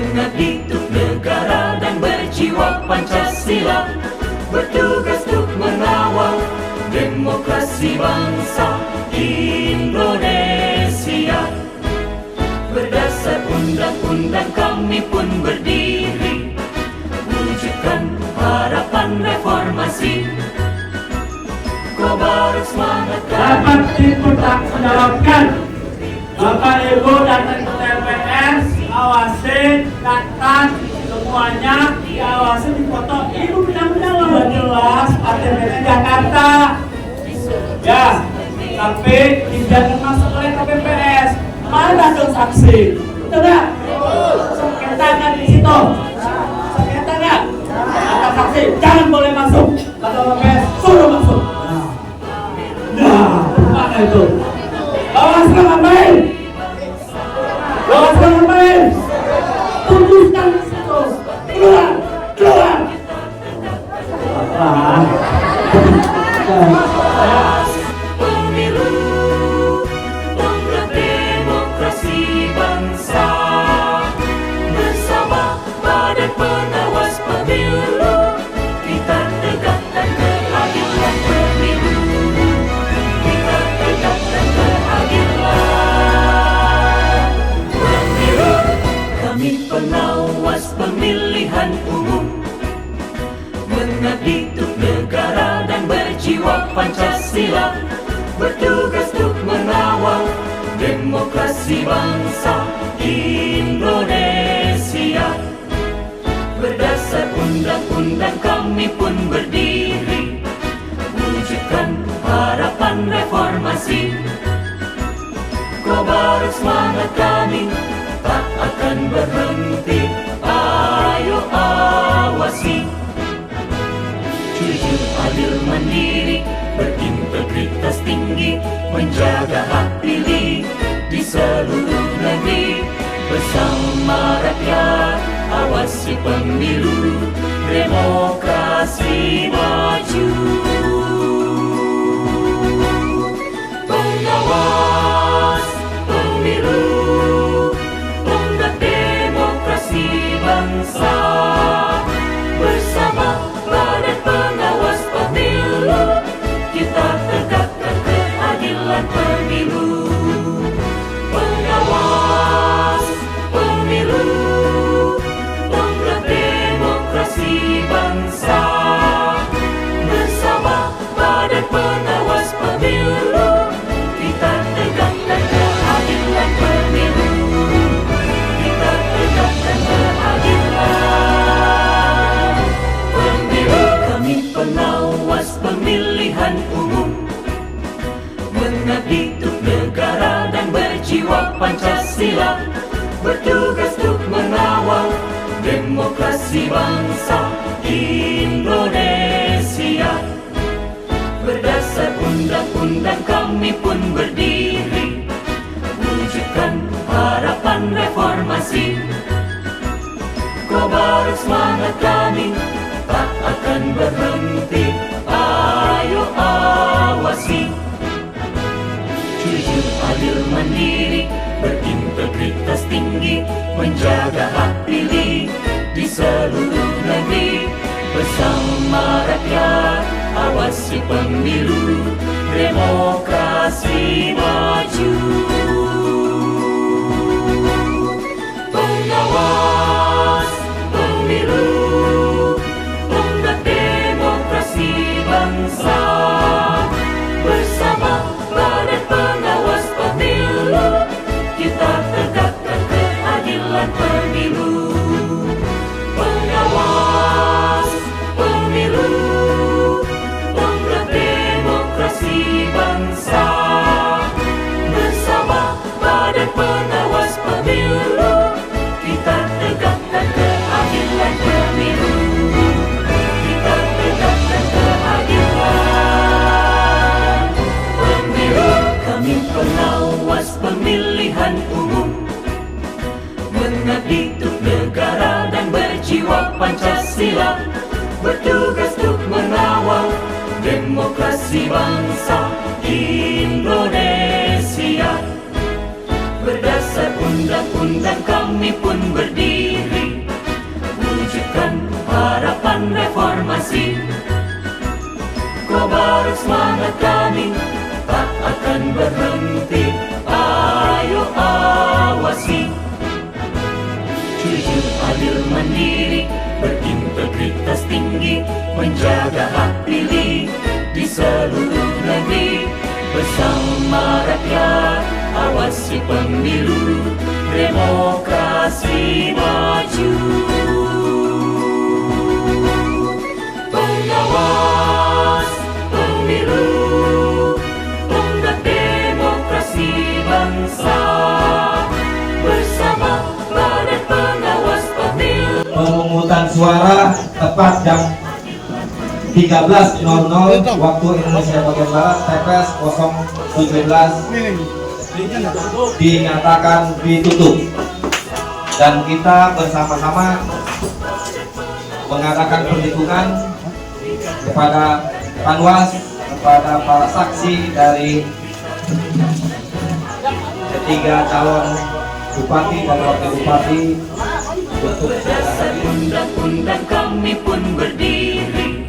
mengabdi untuk negara dan berjiwa Pancasila, bertugas untuk mengawal demokrasi bangsa Indonesia. Berdasar undang-undang kami pun berdiri, wujudkan harapan reformasi. Kobar semangat dapat dipertanggungjawabkan. Bapak Ibu dan TPS awasin, catat semuanya, diawasi, dipoto. Ibu benar-benar udah jelas KTP Jakarta. Ya, tapi tidak masuk oleh KPPS. Mana dong saksi? Betul nggak? Sengketa nggak di situ? Sengketa nggak? Kata saksi jangan boleh masuk. Kata KPPS suruh masuk. Nah, mana itu? Bawaslu ngapain? Bawaslu ngapain? Putuskan di situ. Keluar, keluar. Pemilu, tonggak demokrasi bangsa. Bersama Badan Pengawas Pemilu, kita tegakkan keadilan pemilu. Kita tegakkan keadilan pemilu. Kami pengawas pemilihan umum, mengabdi untuk negara dan berjiwa Pancasila, bertugas untuk mengawal demokrasi bangsa Indonesia. Berdasar undang-undang kami pun berdiri, wujudkan harapan reformasi. Kobar semangat kami tak akan berhenti, ayo awasi. Jujur, adil, mandiri, berintegritas tinggi, menjaga hak pilih di seluruh negeri. Bersama rakyat, awasi pemilu, demokrasi maju. Pengawas pemilu, tonggak demokrasi bangsa. Bersama Badan Pengawas Pemilu, kita tegakkan keadilan pemilu. Pengawas pemilu, tonggak demokrasi bangsa. Bersama Badan Pengawas Pemilu, kita tegakkan keadilan pemilu. Kita tegakkan keadilan pemilu. Kami pengawas pemilihan umum, mengabdi untuk negara dan berjiwa Pancasila, bertugas untuk mengawal demokrasi bangsa Indonesia. Berdasar undang-undang kami pun berdiri, wujudkan harapan reformasi. Kobar semangat kami tak akan berhenti, ayo awasi. Jujur, adil, mandiri, berintegritas tinggi, menjaga hak pilih di seluruh negeri. Bersama rakyat, awasi pemilu, demokrasi maju. Pengawas pemilu, tonggak demokrasi bangsa. Bersama Badan Pengawas Pemilu, kita tegakkan keadilan pemilu. Pengawas pemilu, tonggak demokrasi bangsa. Bersama Badan Pengawas Pemilu, kita tegakkan keadilan pemilu. Kita tegakkan keadilan pemilu. Kami pengawas pemilihan umum, mengabdi untuk negara dan berjiwa Pancasila, bertugas untuk mengawal demokrasi bangsa Indonesia. Berdasar undang-undang kami pun berdiri, akan berhenti. Ayo awasi, jujur, adil, mandiri, berintegritas tinggi, menjaga hak pilih di seluruh negeri. Bersama rakyat, awasi pemilu, demokrasi maju. Pengawas pemilu, tonggak demokrasi bangsa. Bersama Badan Pengawas Pemilu. Pemungutan suara tepat jam 13.00 waktu Indonesia bagian Barat, TPS 017 dinyatakan ditutup, dan kita bersama-sama mengadakan perhitungan kepada Panwas, kepada para saksi dari ketiga calon bupati dan wakil bupati untuk berdasar undang-undang kami pun berdiri,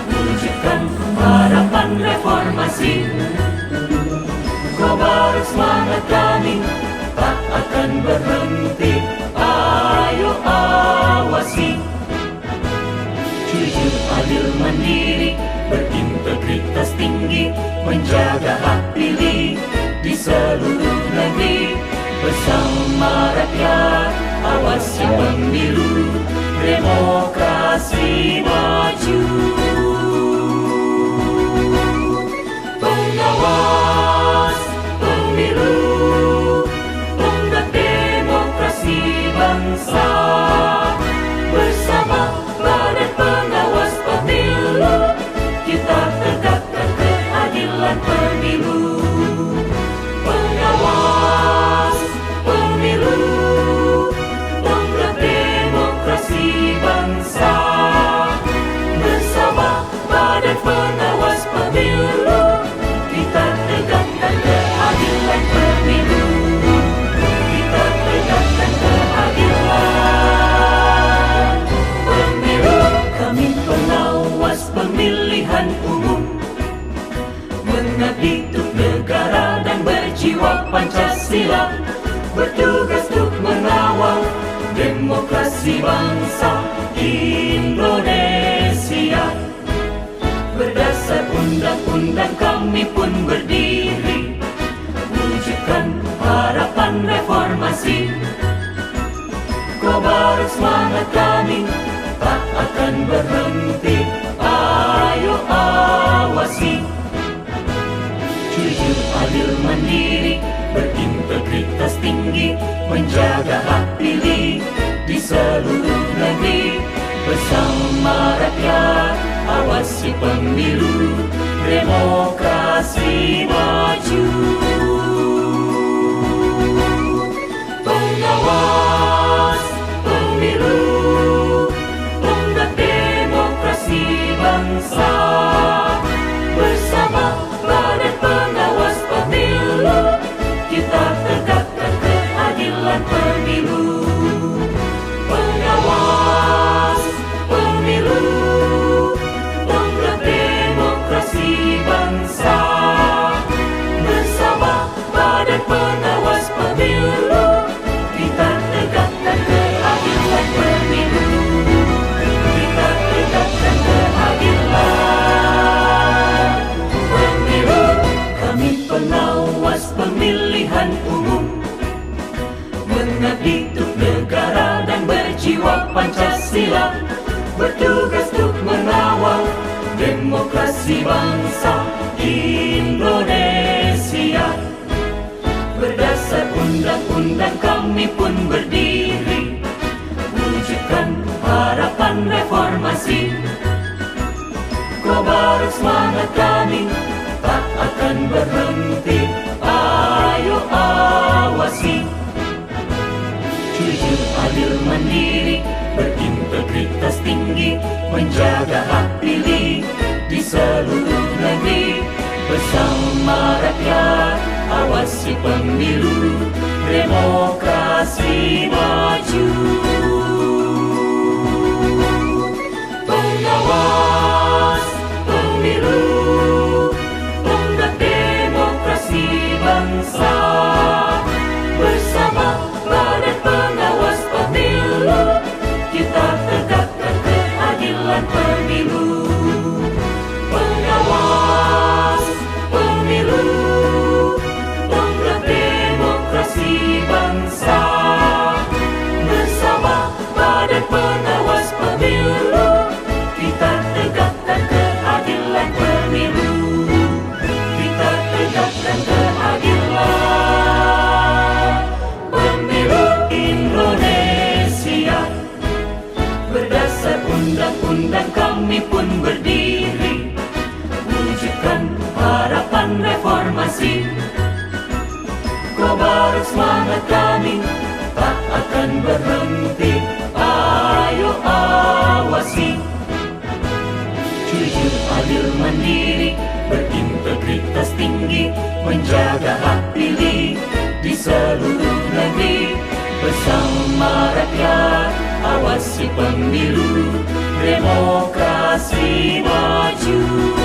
wujudkan harapan reformasi. Kobar semangat kami tak akan berhenti. Ayo awasi, jujur, adil, mandiri, berintegritas tinggi, menjaga hak pilih di seluruh negeri. Bersama rakyat, awasi pemilu, demokrasi maju. Pengawas pemilu, tonggak demokrasi bangsa. Bersama Badan Pengawas Pemilu, kita tegakkan keadilan pemilu. Pengawas pemilu, tonggak demokrasi bangsa. Bersama Badan Pengawas Pemilu, kita tegakkan keadilan pemilu. Kita tegakkan keadilan pemilu. Kami pengawas pemilihan umum, mengabdi untuk negara dan berjiwa Pancasila, bertugas untuk mengawal demokrasi bangsa Indonesia. Berdasar undang-undang kami pun berdiri, wujudkan harapan reformasi. Kobar semangat kami tak akan berhenti. Ayo awasi, jujur, adil, mandiri, berintegritas tinggi, menjaga hak pilih di seluruh negeri. Bersama rakyat, awasi pemilu, demokrasi maju. Pengawas pemilu, tonggak demokrasi bangsa. Bersama Badan Pengawas Pemilu, kita tegakkan keadilan pemilu. Pengawas pemilu, tonggak demokrasi bangsa. Bersama Badan Pengawas Pemilu, kita tegakkan keadilan pemilu. Kita tegakkan keadilan pemilu. Kami pengawas pemilihan umum, mengabdi untuk negara dan berjiwa Pancasila, bertugas untuk mengawal demokrasi bangsa Indonesia. Berdasar undang-undang kami pun berdiri, wujudkan harapan reformasi. Kobar semangat kami tak akan berhenti. Ayo awasi, jujur, adil, mandiri, berintegritas tinggi, menjaga hak pilih di seluruh negeri. Bersama rakyat, awasi pemilu, demokrasi maju. Pengawas pemilu, tonggak demokrasi kami pun berdiri, wujudkan harapan reformasi. Kobar semangat kami tak akan berhenti, ayo awasi. Jujur, adil, mandiri, berintegritas tinggi, menjaga hak pilih di seluruh negeri. Bersama rakyat, awasi pemilu, demokrasi maju.